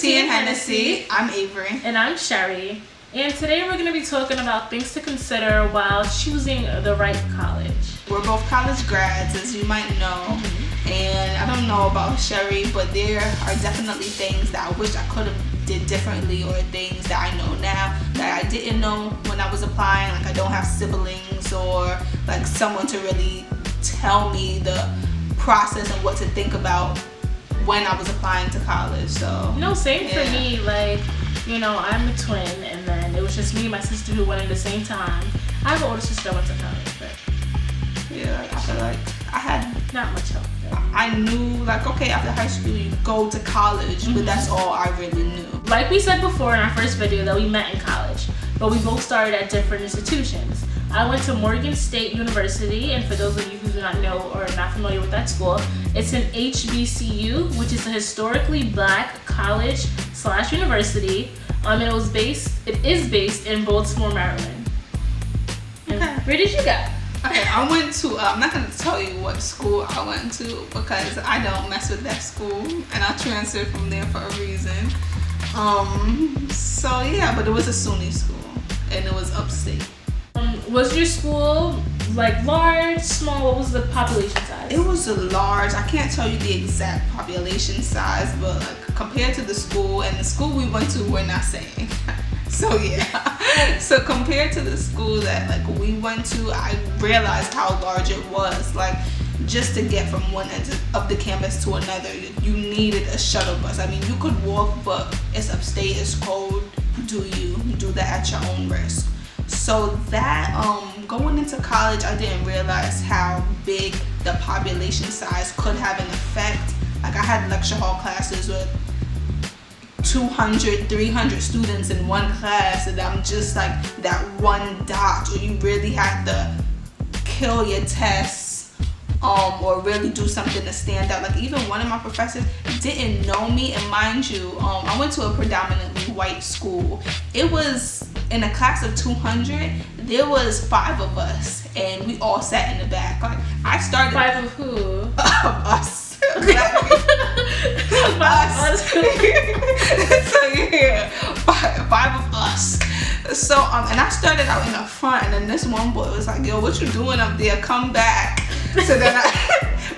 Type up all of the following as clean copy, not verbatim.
Tea and Hennessy. I'm Avery. And I'm Sherry. And today we're going to be talking about things to consider while choosing the right college. We're both college grads, as you might know. And I don't know about Sherry, but there are definitely things that I wish I could have did differently, or things that I know now that I didn't know when I was applying. Like, I don't have siblings or like someone to really tell me the process and what to think about when I was applying to college. So no, same for me. Like, you know, I'm a twin, and then it was just me and my sister who went at the same time. I have an older sister that went to college, but yeah, I feel like I had not much help. I knew, like, okay, after high school you go to college, but that's all I really knew. Like we said before in our first video, that we met in college, but we both started at different institutions. I went to Morgan State University, and for those of you who do not know or are not familiar with that school, it's an HBCU, which is a historically black college / university. It is based in Baltimore, Maryland. And where did you go? Okay, I went to, I'm not going to tell you what school I went to because I don't mess with that school, and I transferred from there for a reason. So yeah, but it was a SUNY school, and it was upstate. Was your school like large, small? What was the population size? It was a large. I can't tell you the exact population size, but like compared to the school and the school we went to, we're not saying. So yeah, so compared to the school that like we went to, I realized how large it was. Like, just to get from one end of the campus to another, you needed a shuttle bus. I mean, you could walk, but it's upstate, it's cold. Do that at your own risk. So that going into college, I didn't realize how big the population size could have an effect. Like, I had lecture hall classes with 200, 300 students in one class, and I'm just like that one dot, or you really have to kill your tests or really do something to stand out. Like, even one of my professors didn't know me, and mind you, I went to a predominantly white school. It was in a class of 200, there was 5 of us, and we all sat in the back. Like, I started 5 of who? Of us. Us. So yeah, 5 of us. So and I started out in the front, and then this one boy was like, "Yo, what you doing up there? Come back." So then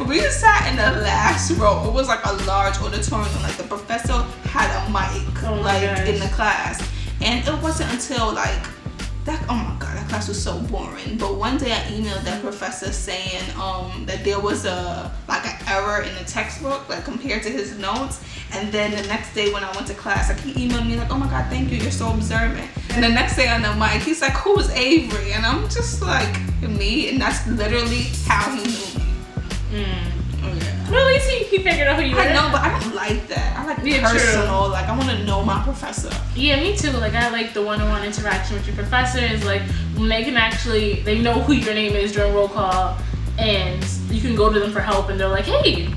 we sat in the last row. It was like a large auditorium. Like, the professor had a mic in the class, and it wasn't until like that, oh my god, that class was so boring. But one day I emailed that professor saying that there was an error in the textbook, like, compared to his notes. And then the next day when I went to class, like, he emailed me like, "Oh my god, thank you, you're so observant." And the next day on the mic, he's like, "Who's Avery?" And I'm just like, "Me." And that's literally how he knew me. Well, at least he figured out who you were. I know, but I don't like that. I like personal. Like, I want to know my professor. Yeah, me too. Like, I like the one-on-one interaction with your professors. Like, when they know who your name is during roll call, and you can go to them for help, and they're like, "Hey,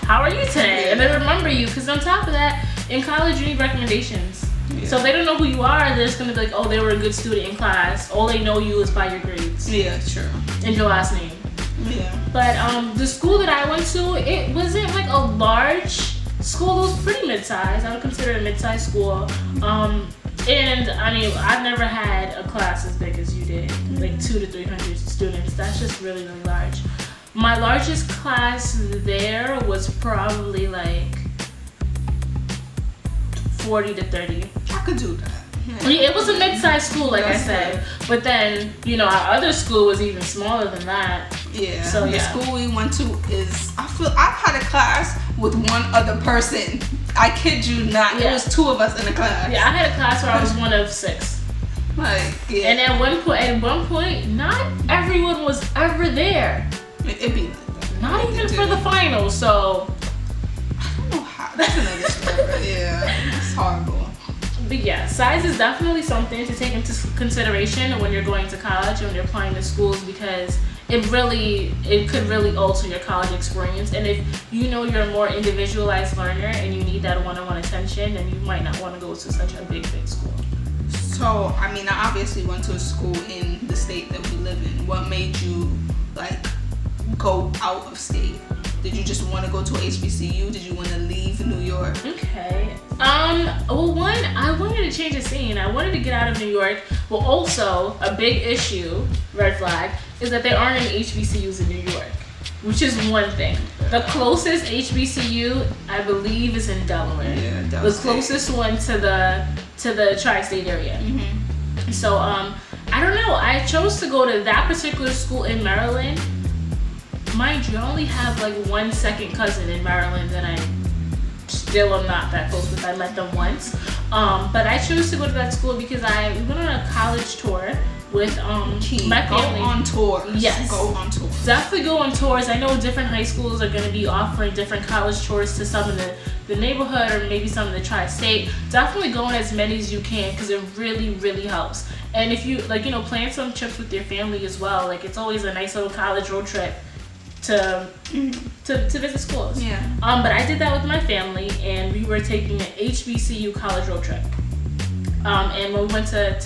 how are you today?" Yeah. And they remember you, because on top of that, in college you need recommendations. Yeah. So if they don't know who you are, they're just gonna be like, "Oh, they were a good student in class." All they know you is by your grades. Yeah, true. And your last name. Yeah. But the school that I went to, it wasn't like a large school. It was pretty mid-sized. I would consider it a mid-sized school. And I mean, I've never had a class as big as you did, like 200 to 300 students. That's just really, really large. My largest class there was probably like 40 to 30. I could do that. Yeah, it was a mid-sized school, like I said. But then, you know, our other school was even smaller than that. Yeah. So the school we went to is, I've had a class with one other person. I kid you not. Yeah. It was 2 of us in the class. Yeah, I had a class where I was one of 6. Like, yeah. And at one point, not everyone was ever there. It'd be like that. Not even for the finals. So I don't know how. That's another story. Yeah, it's horrible. But yeah, size is definitely something to take into consideration when you're going to college and when you're applying to schools, because it could really alter your college experience. And if you know you're a more individualized learner and you need that one-on-one attention, then you might not want to go to such a big school. So, I mean, I obviously went to a school in the state that we live in. What made you like go out of state? Did you just want to go to a HBCU? Did you want to leave New York? Okay. Well, one, I wanted to change the scene. I wanted to get out of New York. Well, also, a big issue, red flag, is that there aren't any HBCUs in New York, which is one thing. The closest HBCU, I believe, is in Delaware. Yeah, the closest one to the tri-state area. Mm-hmm. So, I don't know. I chose to go to that particular school in Maryland. Mind you, I only have like one second cousin in Maryland that I still am not that close with. I met them once. But I chose to go to that school because we went on a college tour with my family. Go on tours. Yes. Go on tours. Definitely go on tours. I know different high schools are going to be offering different college tours to some in the neighborhood or maybe some in the tri-state. Definitely go on as many as you can because it really, really helps. And if you, like, plan some trips with your family as well. Like, it's always a nice little college road trip to visit schools. Yeah. But I did that with my family, and we were taking an HBCU college road trip. And when we went to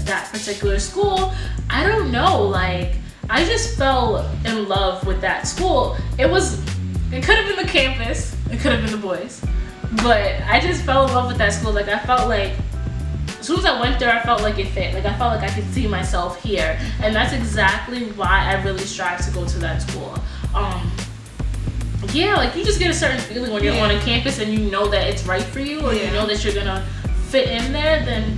that particular school, I don't know, like, I just fell in love with that school. It could have been the campus, it could have been the boys, but I just fell in love with that school. Like, I felt like as soon as I went there, I felt like it fit. Like, I felt like I could see myself here, and that's exactly why I really strive to go to that school. Yeah, like, you just get a certain feeling when you're on a campus and you know that it's right for you, or you know that you're gonna fit in there. Then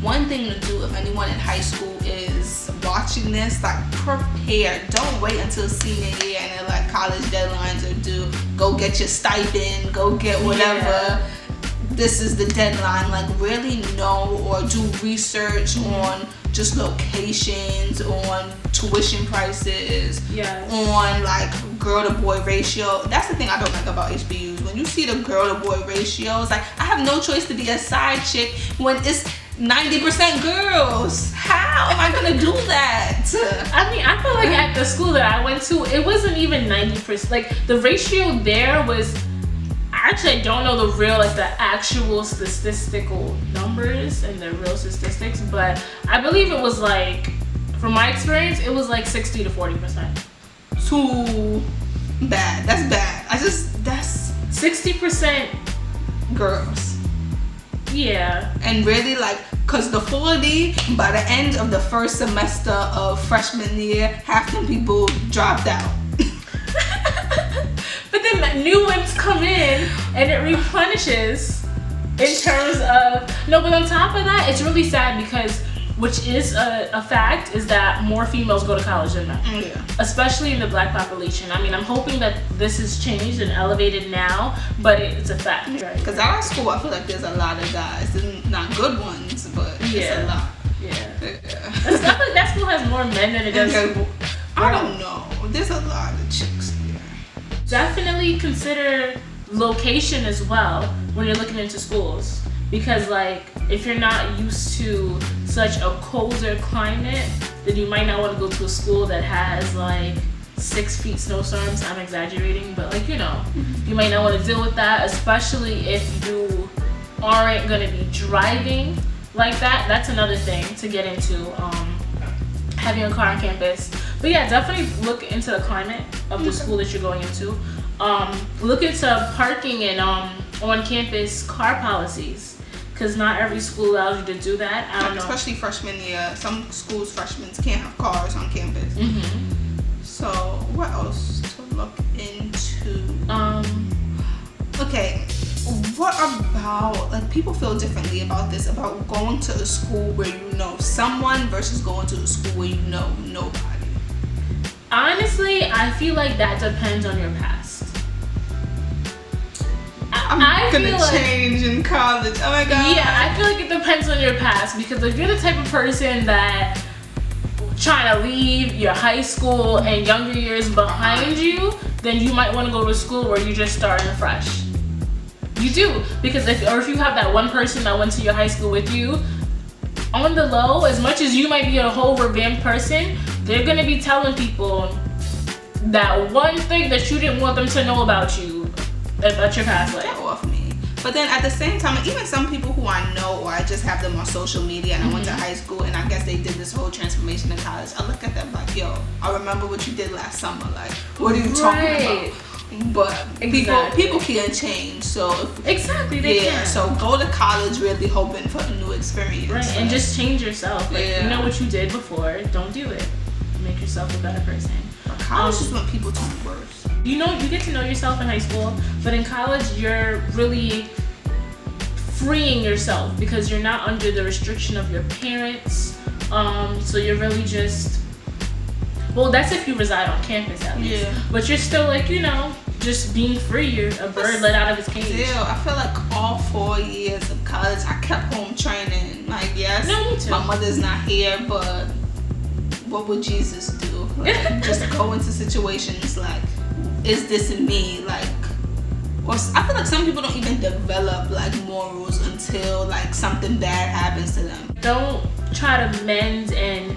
one thing to do if anyone in high school is watching this, like, prepare. Don't wait until senior year and then, like, college deadlines are due. Go get your stipend, go get whatever. Yeah. This is the deadline. Like, really know or do research on just locations, on tuition prices, on, like, girl to boy ratio. That's the thing I don't like about HBUs. When you see the girl to boy ratio, it's like, I have no choice to be a side chick when it's 90% girls. How am I gonna do that? I mean, I feel like at the school that I went to, it wasn't even 90%. Like, the ratio there was, actually, I don't know the actual statistical numbers and the real statistics, but I believe it was like, from my experience, it was like 60 to 40%. Too bad. That's bad. That's 60% girls. Yeah. And really, like, cause the 40, by the end of the first semester of freshman year, half them people dropped out. But then the new ones come in and it replenishes in terms of, no, but on top of that, it's really sad because, which is a fact, is that more females go to college than men. Yeah. Especially Especially in the black population. I mean, I'm hoping that this is changed and elevated now, but it's a fact, right? Because at our school, I feel like there's a lot of guys. There's not good ones, but it's a lot. Yeah. That school has more men than it does. I don't know. There's a lot of chicks here. Definitely consider location as well when you're looking into schools, because, like, if you're not used to such a colder climate, then you might not want to go to a school that has like 6 feet snowstorms. I'm exaggerating, but, like, you might not want to deal with that, especially if you aren't going to be driving like that. That's another thing to get into, having a car on campus. But yeah, definitely look into the climate of the school that you're going into. Look into parking and on campus car policies, because not every school allows you to do that. I don't know. Especially freshman year. Some schools, freshmen can't have cars on campus. So what else to look into? Okay, what about, like, people feel differently about this, about going to a school where you know someone versus going to a school where you know nobody? Honestly, I feel like that depends on your past. I'm gonna change in college. Oh my god. Yeah, I feel like it depends on your past, because if you're the type of person that trying to leave your high school and younger years behind you, then you might want to go to a school where you're just starting fresh. You do, because if you have that one person that went to your high school with you, on the low, as much as you might be a whole revamped person, they're gonna be telling people that one thing that you didn't want them to know about you, about your past life. Get off me. But then at the same time, even some people who I know, or I just have them on social media, and I went to high school and I guess they did this whole transformation in college, I look at them like, yo, I remember what you did last summer. Like, what are you talking about? But Exactly. people can change. So Exactly, they can. So go to college really hoping for a new experience. Right, and just change yourself. Like, Yeah. you know what you did before, don't do it. Make yourself a better person. College is when people turn worse. You know, you get to know yourself in high school, but in college, you're really freeing yourself because you're not under the restriction of your parents. So you're really just, well, that's if you reside on campus at least. Yeah. But you're still like, you know, just being free. You're a bird let out of its cage. Still, I feel like all 4 years of college, I kept home training. Like, yes, No, me too. my mother's not here, but what would Jesus do? Like, just go into situations like, is this in me? Like, or I feel like some people don't even develop like morals until like something bad happens to them. Don't try to mend and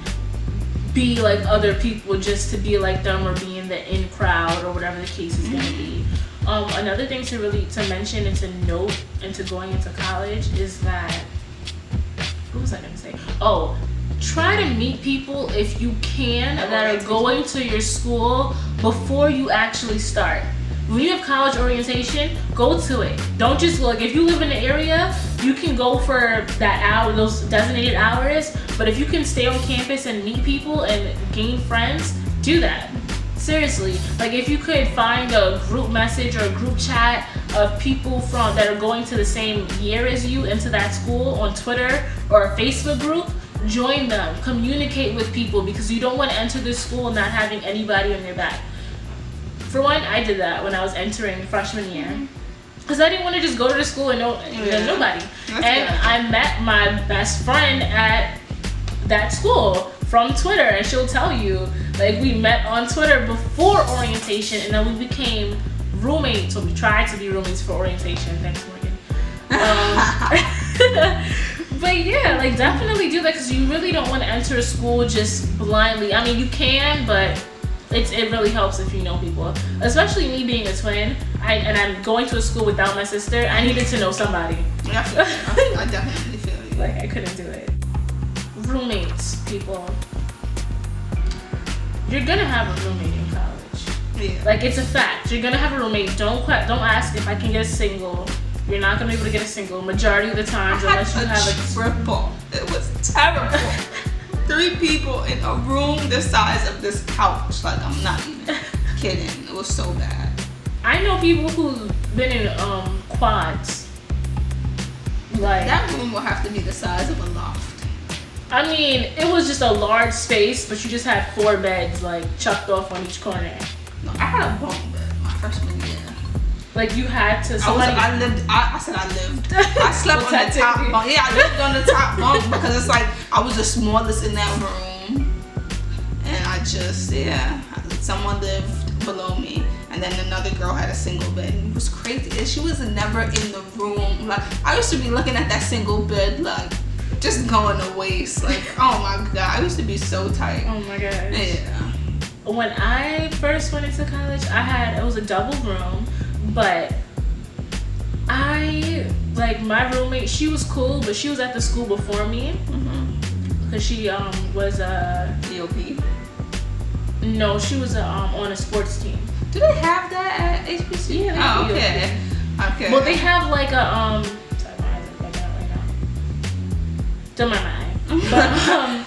be like other people just to be like them or be in the in crowd or whatever the case is going to be. Another thing to mention and to note into going into college is that, what was I going to say? Oh, try to meet people if you can that are going to your school before you actually start. When you have college orientation, go to it. Don't just look. If you live in the area, you can go for that hour, those designated hours. But if you can stay on campus and meet people and gain friends, do that. Seriously. Like, if you could find a group message or a group chat of people that are going to the same year as you into that school on Twitter or a Facebook group, join them. Communicate with people because you don't want to enter this school not having anybody on your back. For one, I did that when I was entering freshman year. Because I didn't want to just go to the school and know nobody. I met my best friend at that school from Twitter. And she'll tell you, like, we met on Twitter before orientation. And then we became roommates. So we tried to be roommates for orientation. Thanks, Morgan. But yeah, like, definitely do that. Because you really don't want to enter a school just blindly. I mean, you can, but it really helps if you know people. Especially me being a twin, and I'm going to a school without my sister. I needed to know somebody. I definitely feel you. Like, I couldn't do it. Roommates, people. You're gonna have a roommate in college. Yeah. Like, it's a fact. You're gonna have a roommate. Don't ask if I can get a single. You're not gonna be able to get a single majority of the times unless you have a triple. It was terrible. 3 people in a room the size of this couch. Like, I'm not even kidding. It was so bad. I know people who've been in quads. Like, that room will have to be the size of a loft. I mean, it was just a large space, but you just had 4 beds like chucked off on each corner. No, I had a bunk bed my freshman year. Like, you had to. I lived. I slept on the top bunk. Yeah, I lived on the top bunk because it's like I was the smallest in that room, and I just someone lived below me, and then another girl had a single bed. And it was crazy. And she was never in the room. Like, I used to be looking at that single bed like just going to waste. Like, oh my god, I used to be so tight. Oh my gosh. Yeah. When I first went into college, it was a double room. But my roommate, she was cool, but she was at the school before me. Because she was a EOP. No, she was on a sports team. Do they have that at HBC? Yeah, they have okay. Okay. Well, they have like a sorry, my eyes are bugging out right now. Don't mind my eye.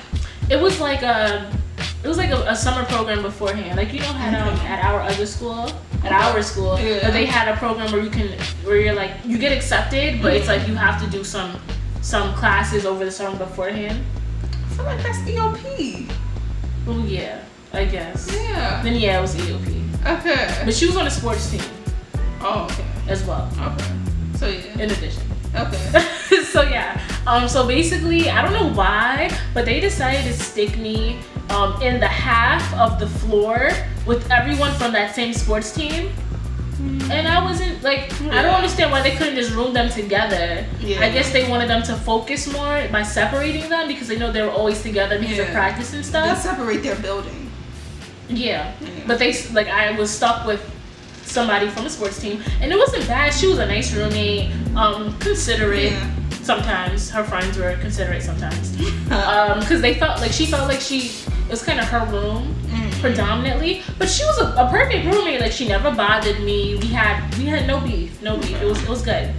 But it was like a summer program beforehand. Like, you know how at our other school, our school, but they had a program where you're like, you get accepted, but it's like you have to do some classes over the summer beforehand. I feel like that's EOP. Well, yeah, I guess. Yeah. Then it was EOP. Okay. But she was on a sports team. Oh, okay. As well. Okay. So yeah. In addition. Okay. So yeah. So basically, I don't know why, but they decided to stick me in the half of the floor with everyone from that same sports team. And I wasn't like, I don't understand why they couldn't just room them together. I guess they wanted them to focus more by separating them because they know they were always together because of practice and stuff. They separate their building. Yeah. But I was stuck with somebody from a sports team, and it wasn't bad. She was a nice roommate, considerate. Sometimes her friends were considerate sometimes, because she felt like it was kind of her room, predominantly, but she was a perfect roommate. Like, she never bothered me. We had no beef. It was good.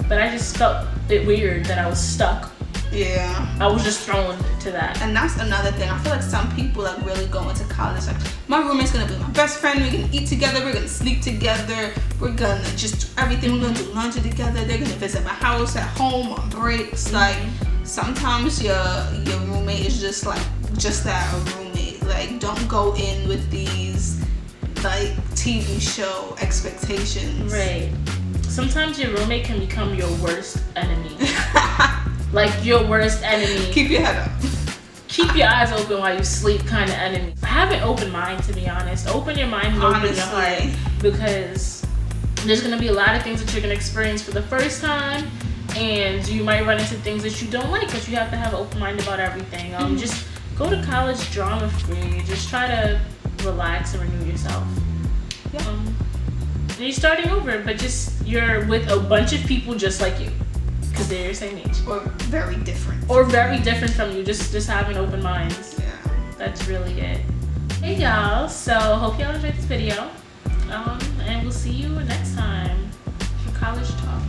But I just felt it weird that I was stuck. Yeah. I was just thrown to that. And that's another thing. I feel like some people like really go into college like, my roommate's gonna be my best friend. We're gonna eat together. We're gonna sleep together. We're gonna just do everything. We're gonna do laundry together. They're gonna visit my house at home on breaks. Like, sometimes your roommate is just that, a roommate. Like, don't go in with these like TV show expectations. Right. Sometimes your roommate can become your worst enemy. Like, your worst enemy. Keep your head up. Keep your eyes open while you sleep kind of enemy. Have an open mind, to be honest. Open your mind and open your heart. Because there's going to be a lot of things that you're going to experience for the first time. And you might run into things that you don't like, but you have to have an open mind about everything. Just go to college drama free. Just try to relax and renew yourself. Yeah. You're starting over, but you're with a bunch of people just like you. Because they're your same age. Or very different. Or very different from you. Just having open minds. Yeah. That's really it. Hey y'all. So hope y'all enjoyed this video. And we'll see you next time for College Talk.